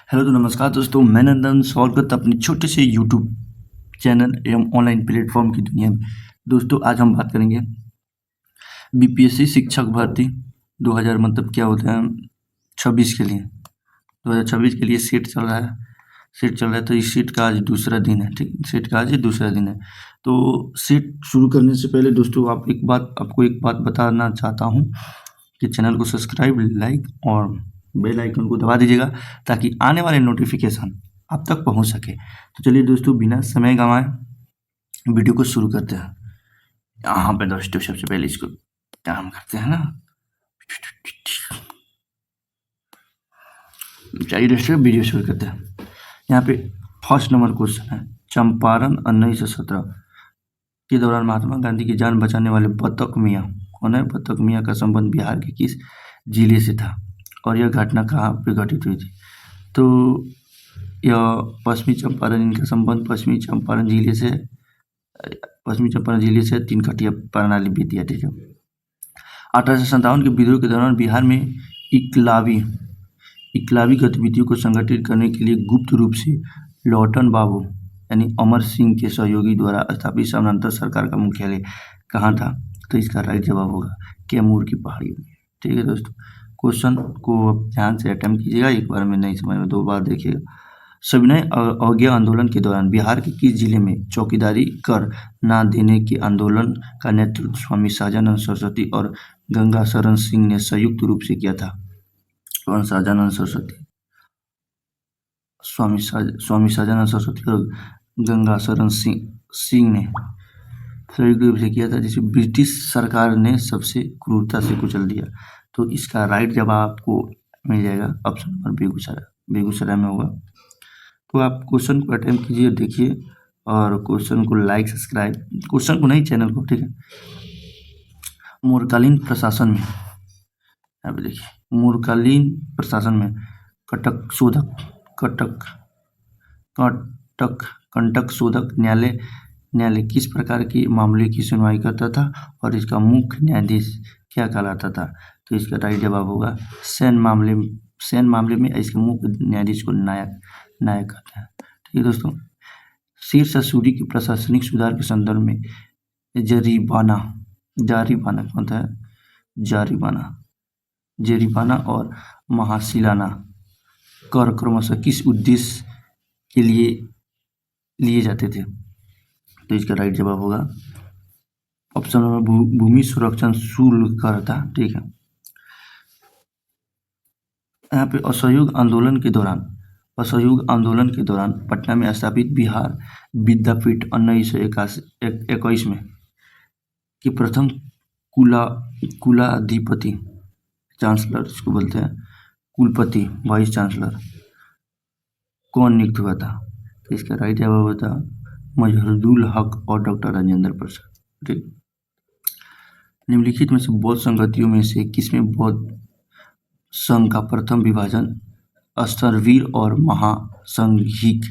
Hello तो नमस्कार दोस्तों, मैं नंदन स्वागत अपने छोटे से यूट्यूब चैनल एवं ऑनलाइन प्लेटफॉर्म की दुनिया में। दोस्तों आज हम बात करेंगे बीपीएससी शिक्षक भर्ती 2000 मतलब क्या होता है 26 के लिए 2026 के लिए सीट चल रहा है। तो इस सीट का आज दूसरा दिन है। ठीक, सीट का आज दूसरा दिन है। तो सीट शुरू करने से पहले दोस्तों आपको एक बात बताना चाहता हूँ कि चैनल को सब्सक्राइब, लाइक और बेल आइकन को दबा दीजिएगा ताकि आने वाले नोटिफिकेशन आप तक पहुंच सके। तो चलिए दोस्तों, बिना समय गंवाए वीडियो को शुरू करते हैं। यहाँ पे दोस्तों सबसे पहले इसको काम करते हैं ना। चलिए दोस्तों वीडियो शुरू करते हैं। यहाँ पे फर्स्ट नंबर क्वेश्चन है, चंपारण 1917 के दौरान महात्मा गांधी की जान बचाने वाले बतख मियाँ कौन है? बतख मियाँ का संबंध बिहार के किस जिले से था और यह घटना कहाँ पे घटित हुई थी? तो यह पश्चिमी चंपारण, इनका संबंध पश्चिमी चंपारण जिले से तीनकटिया प्रणाली बीती। ठीक है। 1857 के विद्रोह के दौरान बिहार में इकलावी गतिविधियों को संगठित करने के लिए गुप्त रूप से लौटन बाबू यानी अमर सिंह के सहयोगी द्वारा स्थापित समानांतर सरकार का मुख्यालय कहाँ था? तो इसका राइट जवाब होगा कैमूर की पहाड़ियों में। ठीक है दोस्तों, क्वेश्चन को ध्यान से अटेम्प्ट कीजिएगा, एक बार में नहीं समझ में 2 बार देखिएगा। सविनय अवज्ञा आंदोलन के दौरान बिहार के किस जिले में चौकीदारी कर ना देने के आंदोलन का नेतृत्व स्वामी सहजानंद सरस्वती और गंगा शरण सिंह ने संयुक्त रूप से किया था? कौन? सहजानंद सरस्वती, स्वामी सहजानंद सरस्वती और गंगा शरण सिंह ने संयुक्त रूप से किया था, जिसे ब्रिटिश सरकार ने सबसे क्रूरता से कुचल दिया। तो इसका राइट जवाब आपको मिल जाएगा ऑप्शन नंबर बेगूसराय में होगा। तो आप क्वेश्चन को अटेम्प्ट कीजिए, देखिए और क्वेश्चन को लाइक सब्सक्राइब, क्वेश्चन को नहीं चैनल को। ठीक है। मूर्खकालीन प्रशासन में, यहाँ पे देखिए, मूर्खकालीन प्रशासन में कंटक शोधक न्यायालय किस प्रकार के मामले की सुनवाई करता था और इसका मुख्य न्यायाधीश क्या कहलाता था? तो इसका राइट जवाब होगा सैन मामले में इसके मुख्य न्यायाधीश को नायक कहते हैं। ठीक है दोस्तों, शीर्ष सूरी के प्रशासनिक सुधार के संदर्भ में जारीबाना कौन था? जेरीबाना और महासिलाना कर क्रमशः किस उद्देश्य के लिए लिए जाते थे? तो इसका राइट जवाब होगा ऑप्शन नंबर भूमि संरक्षण शुल्क कर था। ठीक है। यहाँ पे असहयोग आंदोलन के दौरान पटना में स्थापित बिहार विद्यापीठ 1921 में कि प्रथम कुलाधिपति चांसलर, इसको बोलते हैं कुलपति, वाइस चांसलर कौन नियुक्त हुआ था? तो इसका राइट जवाब होता मजहरुल हक और डॉक्टर राजेंद्र प्रसाद। ठीक। निम्नलिखित में से बौद्ध संगतियों में से किसमें बौद्ध संघ का प्रथम विभाजन स्तरवीर और महासंघिक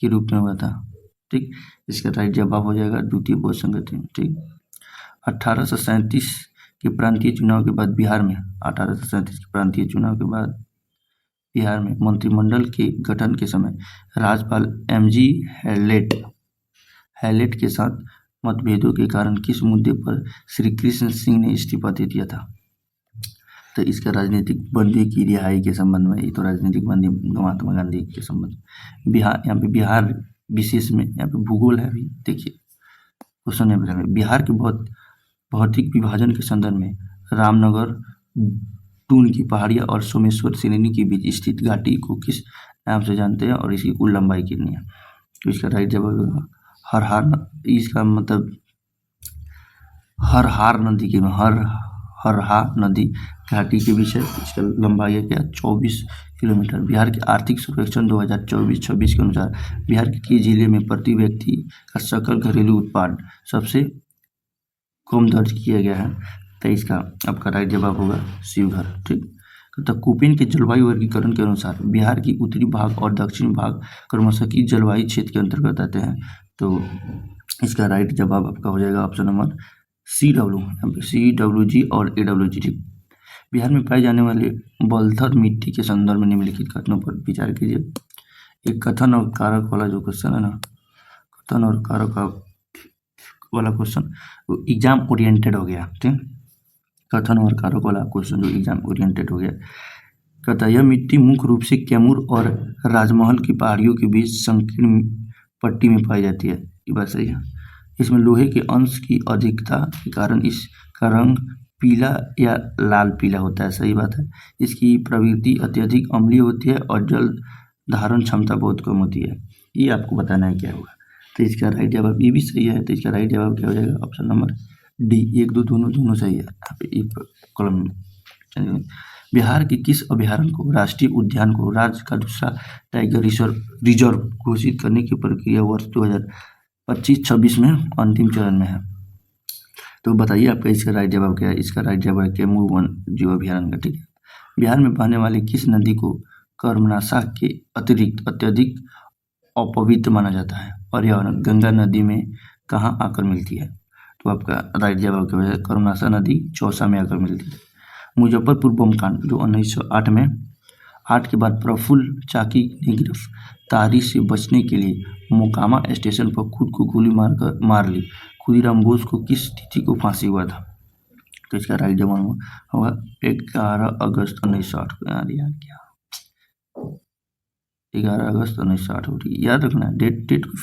के रूप में हुआ था? ठीक, इसका राइट जवाब हो जाएगा द्वितीय बौद्ध संगति में। ठीक। 1837 के प्रांतीय चुनाव के बाद बिहार में मंत्रिमंडल के गठन के समय राज्यपाल एमजी हैलेट के साथ मतभेदों के कारण किस मुद्दे पर श्री कृष्ण सिंह ने इस्तीफा दे दिया था? तो इसका राजनीतिक बंदी की रिहाई के संबंध में, ये तो राजनीतिक बंदी महात्मा गांधी के संबंध में। यहाँ पे बिहार विशेष में यहाँ पे भूगोल है, अभी देखिए क्वेश्चन है बिहार के भौतिक विभाजन के संदर्भ में रामनगर, टून की पहाड़ियाँ और सोमेश्वर श्रेणी के बीच स्थित घाटी को किस नाम से जानते हैं और इसकी कुल लंबाई कितनी है? तो इसका राइट जवाब होगा इसका मतलब हरहा नदी घाटी के बीच है। इसका लंबाई है क्या? 24 किलोमीटर। बिहार के आर्थिक सर्वेक्षण 2024-26 के अनुसार बिहार के जिले में प्रति व्यक्ति का सकल घरेलू उत्पाद सबसे कम दर्ज किया गया है। तो इसका आपका राइट जवाब होगा शिवघर। ठीक। तो कुपिन के जलवायु वर्गीकरण के अनुसार बिहार की उत्तरी भाग और दक्षिण भाग क्रमशः की जलवायु क्षेत्र के अंतर्गत आते हैं। तो इसका राइट जवाब आपका हो जाएगा ऑप्शन नंबर CWG और AWG। बिहार में पाए जाने वाले बलथर मिट्टी के संदर्भ में निम्नलिखित कथनों पर विचार कीजिए। एक कथन और कारक वाला जो क्वेश्चन है ना, कथन और कारक वाला क्वेश्चन वो एग्जाम ओरिएंटेड हो गया। ठीक, कथन और कारक वाला क्वेश्चन जो एग्जाम ओरिएंटेड हो गया। कहता है यह मिट्टी मुख्य रूप से कैमूर और राजमहल की पहाड़ियों के बीच संकीर्ण पट्टी में पाई जाती है। ये बात सही है। इसमें लोहे के अंश की अधिकता के कारण इसका रंग पीला या लाल पीला होता है। सही बात है। इसकी प्रवृत्ति अत्यधिक अम्लीय होती है और जल धारण क्षमता बहुत कम होती है। ये आपको बताना है क्या होगा। तो इसका राइट जवाब ये भी सही है। तो इसका राइट जवाब क्या हो जाएगा? Option number D. 1 2 दोनों सही है। यहाँ पे एक कॉलम बिहार के किस अभयारण्य को, राष्ट्रीय उद्यान को राज्य का दूसरा टाइगर रिजर्व घोषित करने की प्रक्रिया वर्ष 2025-26 में अंतिम चरण में है? तो बताइए आपका इसका राइट जवाब क्या है? इसका राइट जवाब है कैमूर वन जीव अभयारण्य का। ठीक है। बिहार में बहने वाली किस नदी को कर्मनाशा के अतिरिक्त अत्यधिक अपवित्र माना जाता है? पर्यावरण गंगा नदी में कहाँ आकर मिलती है? तो आपका राइट जवाब क्या है? कर्मनाशा नदी चौसा में आकर मिलती है। मुजफ्फरपुर बम कांड जो 1908 में 8 के बाद प्रफुल्ल चाकी ने गिरफ्तारी से बचने के लिए मोकामा स्टेशन पर खुद को गोली मार ली। खुदीराम बोस को किस तिथि को फांसी हुआ था? तो इसका राइट जवाब होगा 11 अगस्त 1908 को। यार क्या 11 अगस्त 1960 हो रही है, याद रखना है। डेट को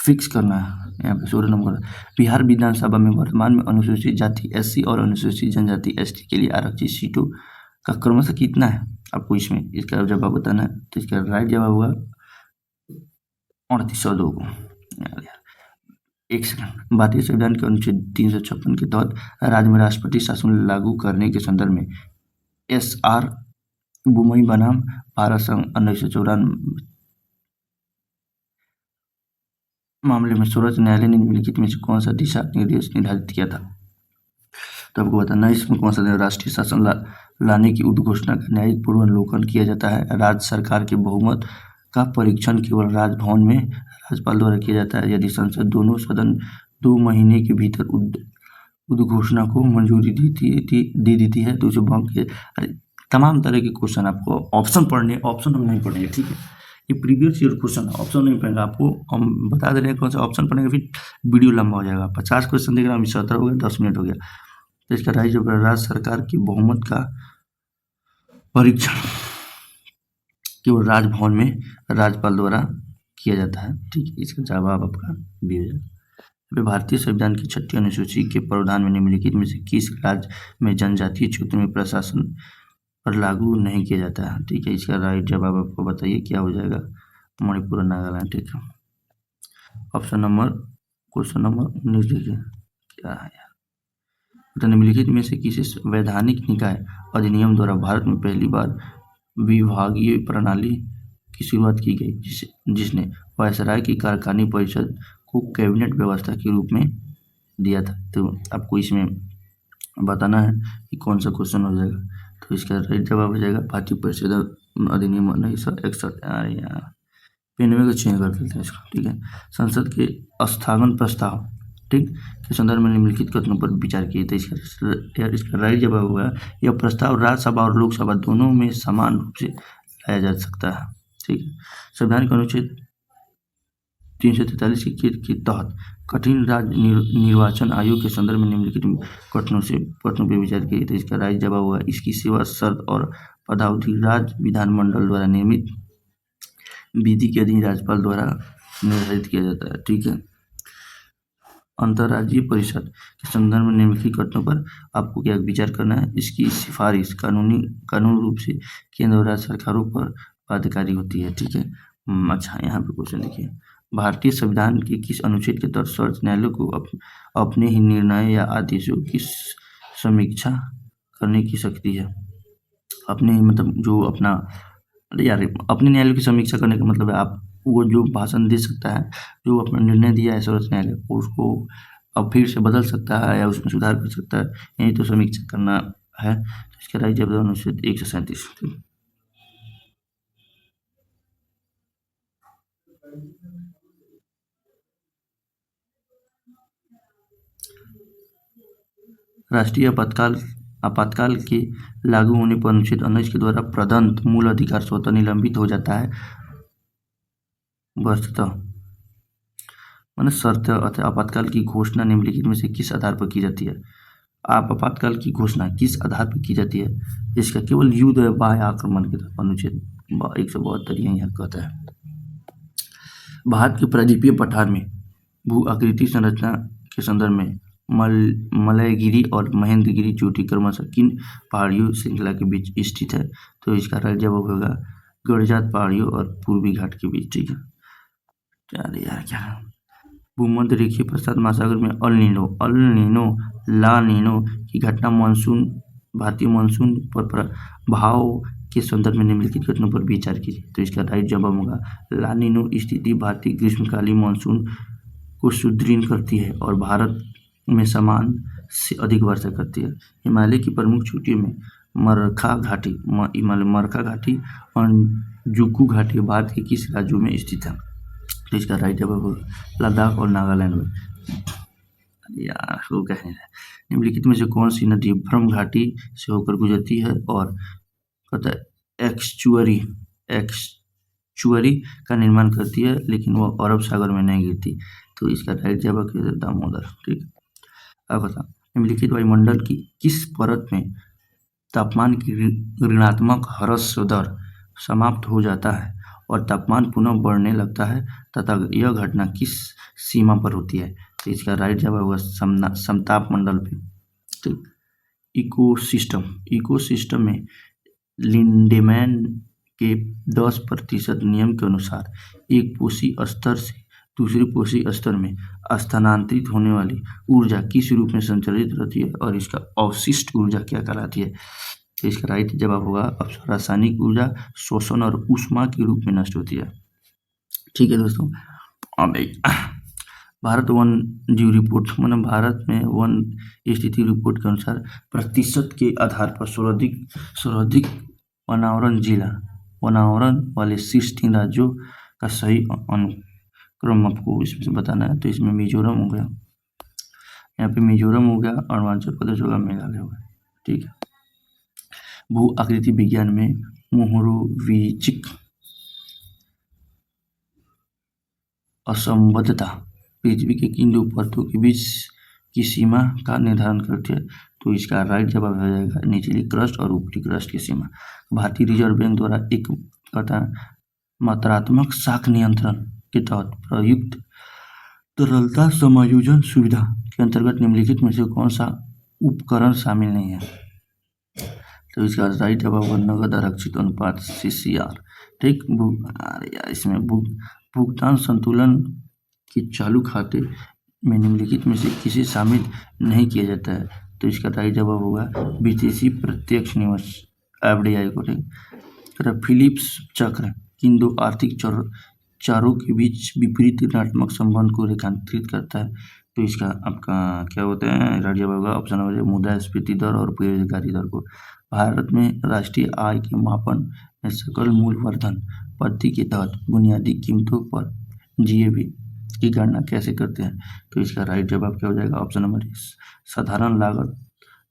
फिक्स करना है। यहाँ पे 16 नंबर बिहार विधानसभा में वर्तमान में अनुसूचित जाति SC और अनुसूचित जनजाति ST के लिए आरक्षित सीटों का क्रमशः कितना है? आपको इसमें इसका जवाब बताना है। तो इसका राइट जवाब होगा 3802 को। एक सेकंड। भारतीय संविधान के अनुच्छेद 356 के तहत राज्य में राष्ट्रपति शासन लागू करने के संदर्भ में SR बुमई बनाम भारत संघ 1994 मामले में सर्वोच्च न्यायालय ने निम्नलिखित में से कौन सा दिशा निर्देश निर्धारित किया था? तो आपको बताना है इसमें कौन सा राष्ट्रीय शासन लाने की उद्घोषणा का न्यायिक पूर्वावलोकन किया जाता है। राज्य सरकार के बहुमत का परीक्षण केवल राजभवन में राज्यपाल द्वारा किया जाता है। यदि संसद दोनों सदन 2 महीने के भीतर उद्घोषणा को मंजूरी दे देती है तो उसे बम के तमाम तरह के क्वेश्चन आपको ऑप्शन नहीं पढ़ेंगे। ठीक है, ये प्रीवियस ईयर क्वेश्चन है, ऑप्शन नहीं पढ़ेगा। आपको हम बता दे रहे हैं कौन सा ऑप्शन पढ़ेंगे, फिर वीडियो लंबा हो जाएगा। 50 क्वेश्चन देख रहा हूँ, 17 हो गया, 10 मिनट हो गया। तो इसका राइट जो राज्य सरकार की बहुमत का परीक्षण केवल राजभवन में राज्यपाल द्वारा किया जाता है। ठीक है, इसका जवाब आपका बी हो जाएगा। भारतीय संविधान की 6ठी अनुसूची के प्रावधान में निम्नलिखित में से किस राज्य में जनजातीय क्षेत्रों में प्रशासन पर लागू नहीं किया जाता है? ठीक है, इसका राइट जवाब आपको बताइए क्या हो जाएगा? मणिपुर और नागालैंड। ठीक है, ऑप्शन नंबर क्वेश्चन नंबर 19 देखिए क्या है यार। तो निम्नलिखित में से किसी वैधानिक निकाय अधिनियम द्वारा भारत में पहली बार विभागीय प्रणाली की शुरुआत की गई जिसने वायसराय की कारखानी परिषद को कैबिनेट व्यवस्था के रूप में दिया था? तो आपको इसमें बताना है कि कौन सा क्वेश्चन हो जाएगा। तो इसका राइट जवाब हो जाएगा भारतीय परिषद अधिनियम 1961। यार पेनवे को चेंज कर देते हैं इसको। ठीक है, संसद के स्थगन प्रस्ताव ठीक के संदर्भ में निम्नलिखित कथनों पर विचार किए थे? इसका राइट जवाब होगा यह प्रस्ताव राज्यसभा और लोकसभा दोनों में समान रूप से लाया जा सकता है। ठीक है, संविधान के अनुच्छेद 343 के तहत कठिन राज्य निर्वाचन आयोग के संदर्भ में निम्नलिखित कथनों पर विचार किए थे? इसका राइट जवाब होगा इसकी सेवा शर्त और पदावधि राज्य विधानमंडल द्वारा निर्मित विधि के अधीन राज्यपाल द्वारा निर्धारित किया जाता है। ठीक है, अंतर्राज्यीय परिषद के संदर्भ में निम्नलिखित कथनों पर आपको क्या विचार करना है? इसकी सिफारिश कानूनी रूप से केंद्र और राज्य सरकारों पर बाध्यकारी होती है। ठीक है, अच्छा यहाँ पे क्वेश्चन देखिए। भारतीय संविधान के किस अनुच्छेद के तहत सर्वोच्च न्यायालय को अपने ही निर्णय या आदेशों की समीक्षा करने की शक्ति है? अपने मतलब जो अपना यार अपने न्यायालय की समीक्षा करने का मतलब है आप वो जो भाषण दे सकता है, जो अपना निर्णय दिया है सर्वोच्च न्यायालय उसको अब फिर से बदल सकता है या उसमें सुधार कर सकता है, यही तो समीक्षा करना है। तो इसका राइट जवाब अनुच्छेद 137। राष्ट्रीय आपातकाल आपातकाल के लागू होने पर अनुच्छेद 19 के द्वारा प्रदत्त मूल अधिकार स्वतः निलंबित हो जाता है। वस्तुतः मैंने शर्त अतः आपातकाल की घोषणा निम्नलिखित में से किस आधार पर की जाती है? आप आपातकाल की घोषणा किस आधार पर की जाती है? इसका केवल युद्ध या बाह्य आक्रमण के तहत अनुच्छेद 172 यहाँ कहता है। भारत के प्रायद्वीपीय पठार में भू आकृति संरचना के संदर्भ में मलयगिरी और महेंद्रगिरी चोटी क्रमशः किन पहाड़ियों श्रृंखला के बीच स्थित है? तो इसका राइट जवाब होगा गडजात पहाड़ियों और पूर्वी घाट के बीच। ठीक है, क्या भूमध्य रेखीय प्रशांत महासागर में अल नीनो ला नीनो की घटना मानसून भारतीय मानसून पर प्रभाव के संदर्भ में निम्नलिखित घटनाओं पर विचार कीजिए। तो इसका राइट जवाब होगा ला नीनो स्थिति भारतीय ग्रीष्मकालीन मानसून को सुदृढ़ करती है और भारत में समान से अधिक वर्षा करती है। हिमालय की प्रमुख चोटियों में मरखा घाटी और जुकू घाटी भारत के किस राज्यों में स्थित है? तो इसका राइट जवाब होगा लद्दाख और नागालैंड में। यार वो कहें निम्नलिखित में से कौन सी नदी ब्रह्म घाटी से होकर गुजरती है और कहता है एक्चुअरी का निर्माण करती है, लेकिन वो अरब सागर में नहीं गिरती। तो इसका राइट जवाब है दामोदर। ठीक है, अब बता निम्नलिखित वायुमंडल की किस परत में तापमान की ऋणात्मक ह्रास दर समाप्त हो जाता है और तापमान पुनः बढ़ने लगता है तथा यह घटना किस सीमा पर होती है? तो इसका राइट जवाब होगा समताप मंडल पे। ठीक, इकोसिस्टम में लिंडेमैन के 10% नियम के अनुसार एक पोषी स्तर से दूसरे पोषी स्तर में स्थानांतरित होने वाली ऊर्जा किस रूप में संचालित रहती है और इसका अवशिष्ट ऊर्जा क्या कहलाती है? तो इसका राइट जवाब होगा रासायनिक ऊर्जा शोषण और ऊष्मा के रूप में नष्ट होती है। ठीक है दोस्तों, अब भारत वन जीव रिपोर्ट मतलब भारत में वन स्थिति रिपोर्ट के अनुसार प्रतिशत के आधार पर सर्वाधिक वनावरण वाले शीर्ष 3 राज्यों का सही अनुक्रम आपको इसमें से बताना है। तो इसमें मिजोरम हो गया, यहाँ पे मिजोरम हो गया, अरुणाचल प्रदेश होगा, मेघालय होगा। ठीक है, भू आकृति विज्ञान में मोहरोविचिक असंबद्धता पृथ्वी के किन दो परतों के बीच की सीमा का निर्धारण करती है? तो इसका राइट जवाब हो जाएगा निचली क्रस्ट और ऊपरी क्रस्ट की सीमा। भारतीय रिजर्व बैंक द्वारा एक मात्रात्मक शाख नियंत्रण के तहत प्रयुक्त तरलता समायोजन सुविधा के अंतर्गत निम्नलिखित में से कौन सा उपकरण शामिल नहीं है? तो इसका राइट जवाब होगा नगद आरक्षित अनुपात CCR। ठीक, इसमें भुगतान संतुलन के चालू खाते में निम्नलिखित में से किसे शामिल नहीं किया जाता है? तो इसका राइट जवाब होगा विदेशी प्रत्यक्ष निवेश FDI को। ठीक, फिलिप्स चक्र किन दो आर्थिक चारों के बीच विपरीत ऋणात्मक संबंध को रेखांकित करता है? तो इसका आपका क्या होता है? राइट जवाब होगा ऑप्शन नंबर मुद्रास्फीति दर और बेरोजगारी दर को। भारत में राष्ट्रीय आय के मापन में सकल मूल्य वर्धन पद्धति के तहत बुनियादी कीमतों पर GAB की गणना कैसे करते हैं? तो इसका राइट जवाब क्या हो जाएगा? ऑप्शन नंबर साधारण लागत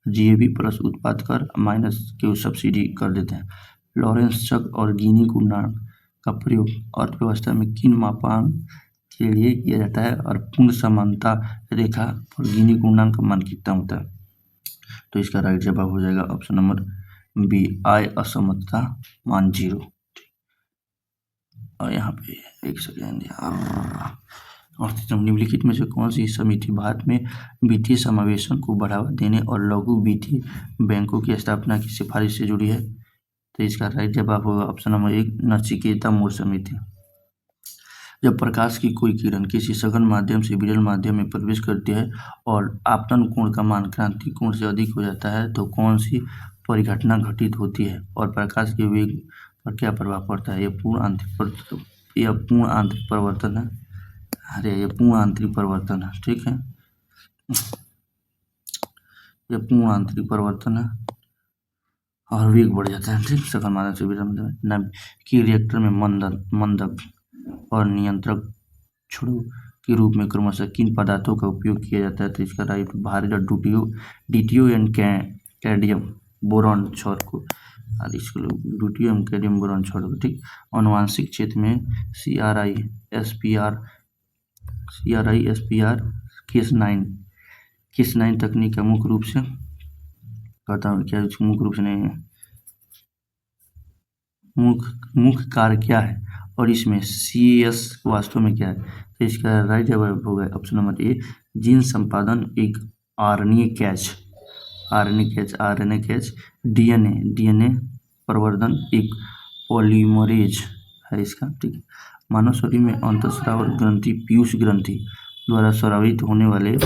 GAB प्लस उत्पाद कर माइनस के सब्सिडी कर देते हैं। लॉरेंस चक्र और गिनी गुणांक का प्रयोग अर्थव्यवस्था में किन मापांक के लिए किया जाता है और पूर्ण समानता रेखा पर गिनी गुणांक का मान कितना होता है? तो इसका राइट जवाब हो जाएगा ऑप्शन नंबर B आय असमता मान 0। और यहाँ पे एक सेकेंड निम्नलिखित में से कौन सी समिति भारत में वित्तीय समावेशन को बढ़ावा देने और लघु वित्तीय बैंकों की स्थापना की सिफारिश से जुड़ी है? तो इसका राइट जवाब होगा ऑप्शन नंबर 1 नचिकेता मोर समिति। जब प्रकाश की कोई किरण किसी सघन माध्यम से विरल माध्यम में प्रवेश करती है और आपतन कोण का मान क्रांति कोण से अधिक हो जाता है तो कौन सी परिघटना घटित होती है और प्रकाश के वेग पर क्या प्रभाव पड़ता है? यह पूर्ण आंतरिक परिवर्तन है। यह पूर्ण आंतरिक परिवर्तन है। ठीक है, यह पूर्ण आंतरिक परिवर्तन है और वेग बढ़ जाता है। ठीक, सघन माध्यम से विरल माध्यम की रिएक्टर में मंदक और नियंत्रक छड़ों के रूप में क्रमशः किन पदार्थों का उपयोग किया जाता है? तो इसका राइट भारी DTO एंड कैडियम बोरॉन क्षौर को, और इसको ड्यूटियम कैडियम बोरॉन क्षौर को, ठीक। आनुवांशिक क्षेत्र में CRISPR केस9 तकनीक का मुख्य रूप से कहता हूँ क्या, मुख्य रूप से नहीं है, मुख्य कार्य क्या है और इसमें CAS वास्तव में क्या है। तो इसका राइट जवाब होगा ऑप्शन नंबर ए, जीन संपादन एक RNA कैच, DNA प्रवर्धन एक पॉलीमरेज है इसका, ठीक। मानव शरीर में अंतःस्राव ग्रंथि पीयूष ग्रंथि द्वारा स्रावित होने वाले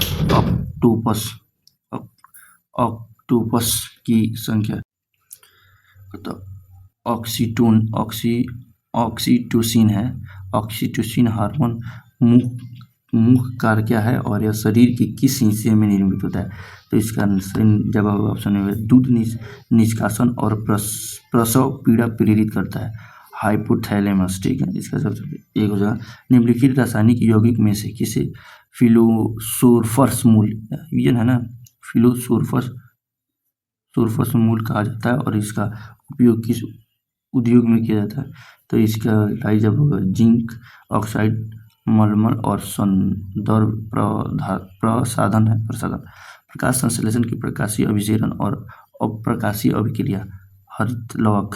ऑक्टोपस की संख्या, तो ऑक्सीटोसिन है। ऑक्सीटोसिन हार्मोन मुख्य कार्य क्या है और यह शरीर के किस हिस्से में निर्मित होता है। तो इसका जवाब ऑप्शन है दूध निष्कासन और प्रसव पीड़ा प्रेरित करता है, हाइपोथैलेमस, ठीक है। इसका सबसे एक हो जाएगा निम्नलिखित रासायनिक यौगिक में से किसे फिलोसोर्फर्स मूल है ना, फिलोसोर्फर्स मूल कहा जाता है और इसका उपयोग किस उद्योग में किया जाता है। तो इसका राइट जवाब होगा जिंक ऑक्साइड, मलमल और सौंदर्य प्रसाधन है। प्रकाश संश्लेषण की प्रकाशीय अभिसरण और अप्रकाशीय अभिक्रिया हरित लवक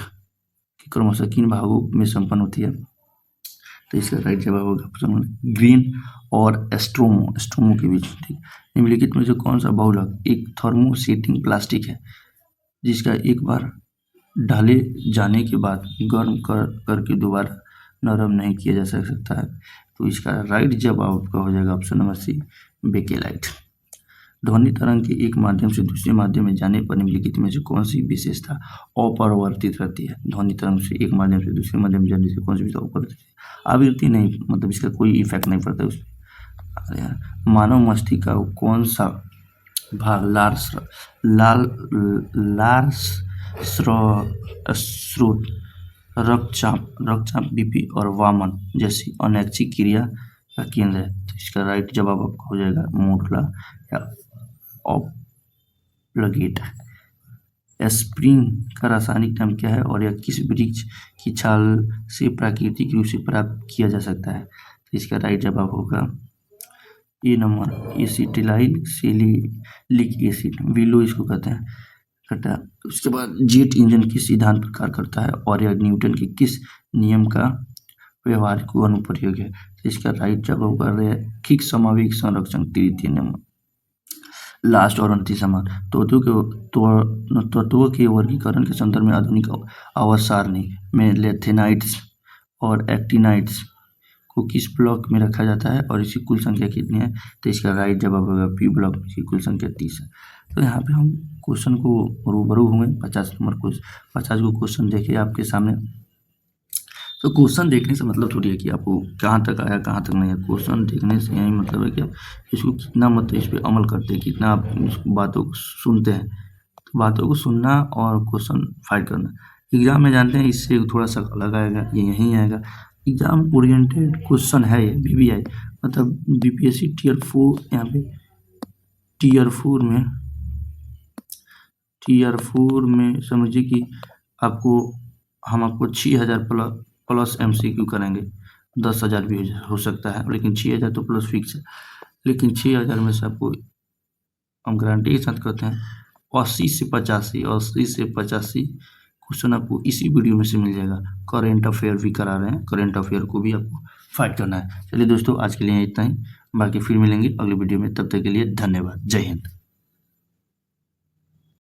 के क्रमशः किन भागों में संपन्न होती है। तो इसका राइट जवाब होगा ऑप्शन ग्रीन और एस्ट्रोमो के बीच, ठीक। निम्नलिखित में से कौन सा बहुलक एक थर्मोसेटिंग प्लास्टिक है जिसका एक बार ढले जाने के बाद गर्म करके दोबारा नरम नहीं किया जा सकता है। तो इसका राइट जवाब आपका हो जाएगा ऑप्शन नंबर सी, बेकेलाइट। ध्वनि तरंग के एक माध्यम से दूसरे माध्यम में जाने पर निम्नलिखित में से कौन सी विशेषता अपरिवर्तित रहती है। ध्वनि तरंग से एक माध्यम से दूसरे माध्यम में जाने से कौन सी विशेषता अपरिवर्तित, आवृत्ति नहीं, मतलब इसका कोई इफेक्ट नहीं पड़ता उस पर। मानव मस्तिष्क का कौन सा भाग स्रोत रक्तचाप बीपी और वामन जैसी अनैच्छिक क्रिया का केंद्र है। तो इसका राइट जवाब आपका हो जाएगा मोडला या ऑब्लिगेट। एस्पिरिन का रासायनिक नाम क्या है और यह किस वृक्ष की छाल से प्राकृतिक रूप से प्राप्त किया जा सकता है। तो इसका राइट जवाब होगा ए नंबर, एसिटिलाइल सैलिसिलिक एसिड, विलो इसको कहते हैं, करता है। उसके बाद जेट इंजन किस सिद्धांत पर कार्य करता है और यह न्यूटन के किस नियम का व्यवहारिक अनुप्रयोग है। तो इसका राइट जवाब कर रहे हैं रैखिक समावेग संरक्षण तृतीय नियम। लास्ट और अंतिम समान तत्वों के वर्गीकरण के संदर्भ में आधुनिक आवर्त सारणी में लेथेनाइट्स और एक्टिनाइट्स को किस ब्लॉक में रखा जाता है और इसकी कुल संख्या कितनी है। तो इसका राइट जवाब होगा पी ब्लॉक में, इसकी कुल संख्या 30 है। तो यहाँ पे हम क्वेश्चन को रूबरू हुए 50 नंबर 50 को क्वेश्चन देखे आपके सामने। तो क्वेश्चन देखने से मतलब थोड़ी है कि आपको कहाँ तक आया कहाँ तक नहीं है, क्वेश्चन देखने से यही मतलब है कि आप इसको कितना मतलब इस पर अमल करते हैं, कितना आप बातों को सुनते हैं। तो बातों को सुनना और क्वेश्चन फाइट करना एग्जाम में जानते हैं इससे थोड़ा सा अलग आएगा, ये यहीं आएगा। एग्जाम ओरिएंटेड क्वेश्चन है ये BBI, मतलब BPSC टियर 4, यहाँ पे टियर 4 में समझिए कि हम आपको 6000 प्लस MCQ करेंगे, 10,000 भी हो सकता है, लेकिन 6000 तो प्लस फिक्स है। लेकिन 6000 में से आपको हम गारंटी के साथ कहते हैं 80 से 85 क्वेश्चन आपको इसी वीडियो में से मिल जाएगा। करेंट अफेयर भी करा रहे हैं, करेंट अफेयर को भी आपको फाइट करना है। चलिए दोस्तों, आज के लिए इतना ही, बाकी फिर मिलेंगे अगले वीडियो में, तब तक के लिए धन्यवाद, जय हिंद।